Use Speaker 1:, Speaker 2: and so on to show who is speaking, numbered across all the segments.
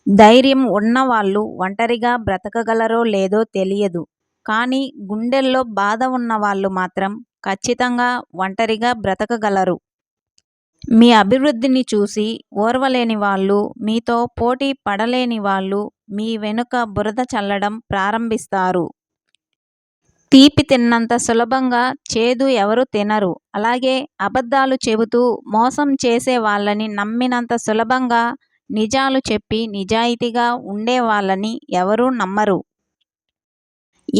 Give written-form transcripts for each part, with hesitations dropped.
Speaker 1: ధైర్యం ఉన్నవాళ్ళు ఒంటరిగా బ్రతకగలరో లేదో తెలియదు. కానీ గుండెల్లో బాధ ఉన్నవాళ్ళు మాత్రం ఖచ్చితంగా ఒంటరిగా బ్రతకగలరు. మీ అభివృద్ధిని చూసి ఓర్వలేని వాళ్ళు, మీతో పోటీ పడలేని వాళ్ళు మీ వెనుక బురద చల్లడం ప్రారంభిస్తారు. తీపి తిన్నంత సులభంగా చేదు ఎవరు తినరు. అలాగే అబద్ధాలు చెబుతూ మోసం చేసే వాళ్ళని నమ్మినంత సులభంగా నిజాలు చెప్పి నిజాయితీగా ఉండే వాళ్ళని ఎవరూ నమ్మరు.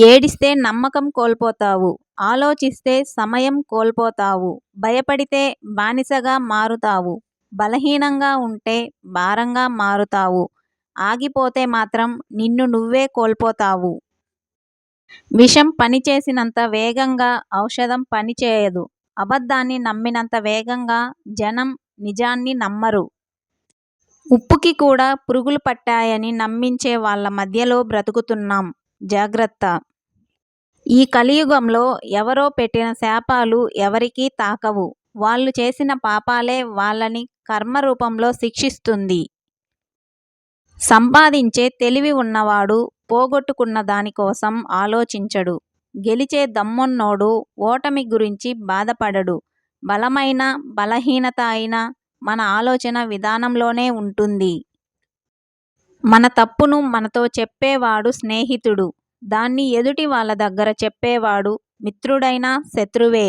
Speaker 1: ఏడిస్తే నమ్మకం కోల్పోతావు. ఆలోచిస్తే సమయం కోల్పోతావు. భయపడితే బానిసగా మారుతావు. బలహీనంగా ఉంటే భారంగా మారుతావు. ఆగిపోతే మాత్రం నిన్ను నువ్వే కోల్పోతావు. విషం పనిచేసినంత వేగంగా ఔషధం పనిచేయదు. అబద్ధాన్ని నమ్మినంత వేగంగా జనం నిజాన్ని నమ్మరు. ఉప్పుకి కూడా పురుగులు పట్టాయని నమ్మించే వాళ్ళ మధ్యలో బ్రతుకుతున్నాం. జాగ్రత్త! ఈ కలియుగంలో ఎవరో పెట్టిన శాపాలు ఎవరికీ తాకవు. వాళ్ళు చేసిన పాపాలే వాళ్ళని కర్మ రూపంలో శిక్షిస్తుంది. సంపాదించే తెలివి ఉన్నవాడు పోగొట్టుకున్న దానికోసం ఆలోచించడు. గెలిచే దమ్మున్నోడు ఓటమి గురించి బాధపడడు. బలమైన బలహీనత అయినా మన ఆలోచన విధానంలోనే ఉంటుంది. మన తప్పును మనతో చెప్పేవాడు స్నేహితుడు. దాన్ని ఎదుటి వాళ్ళ దగ్గర చెప్పేవాడు మిత్రుడైనా శత్రువే.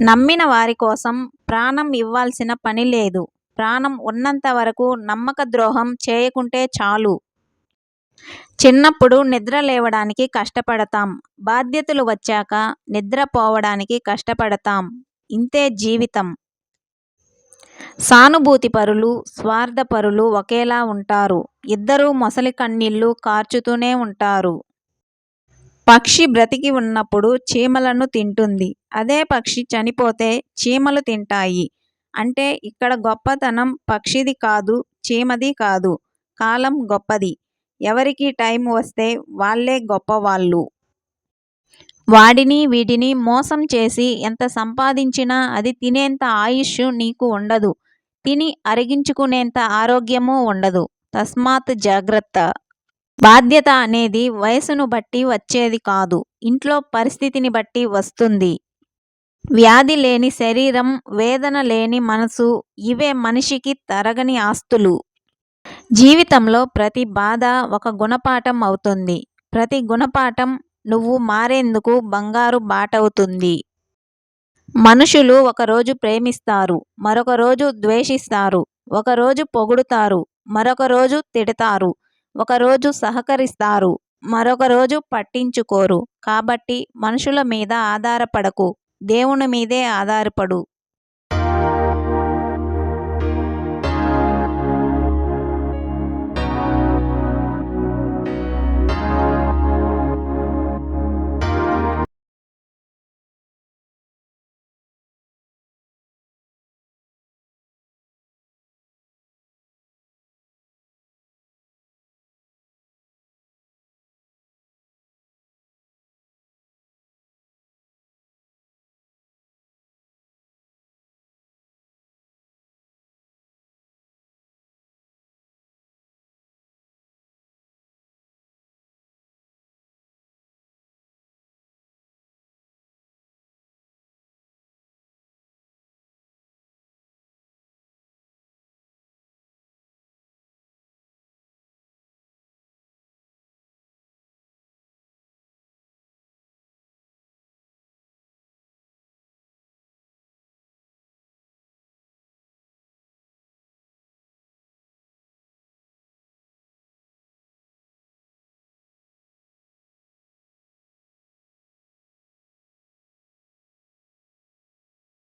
Speaker 1: నమ్మిన వారి కోసం ప్రాణం ఇవ్వాల్సిన పని లేదు. ప్రాణం ఉన్నంత వరకు నమ్మక ద్రోహం చేయకుంటే చాలు. చిన్నప్పుడు నిద్ర లేవడానికి కష్టపడతాం. బాధ్యతలు వచ్చాక నిద్రపోవడానికి కష్టపడతాం. ఇంతే జీవితం. సానుభూతిపరులు, స్వార్థపరులు ఒకేలా ఉంటారు. ఇద్దరూ మొసలి కన్నీళ్లు కార్చుతూనే ఉంటారు. పక్షి బ్రతికి ఉన్నప్పుడు చీమలను తింటుంది. అదే పక్షి చనిపోతే చీమలు తింటాయి. అంటే ఇక్కడ గొప్పతనం పక్షిది కాదు, చీమది కాదు. కాలం గొప్పది. ఎవరికి టైం వస్తే వాళ్ళే గొప్పవాళ్ళు. వాడిని వీడిని మోసం చేసి ఎంత సంపాదించినా అది తినేంత ఆయుష్ నీకు ఉండదు. తిని అరిగించుకునేంత ఆరోగ్యమూ ఉండదు. తస్మాత్ జాగ్రత్త! బాధ్యత అనేది వయసును బట్టి వచ్చేది కాదు. ఇంట్లో పరిస్థితిని బట్టి వస్తుంది. వ్యాధి లేని శరీరం, వేదన లేని మనసు ఇవే మనిషికి తరగని ఆస్తులు. జీవితంలో ప్రతి బాధ ఒక గుణపాఠం అవుతుంది. ప్రతి గుణపాఠం నువ్వు మారేందుకు బంగారు బాటవుతుంది. మనుషులు ఒకరోజు ప్రేమిస్తారు, మరొక రోజు ద్వేషిస్తారు. ఒకరోజు పొగుడుతారు, మరొక రోజు తిడతారు. ఒకరోజు సహకరిస్తారు, మరొక రోజు పట్టించుకోరు. కాబట్టి మనుషుల మీద ఆధారపడకు, దేవుని మీదే ఆధారపడు.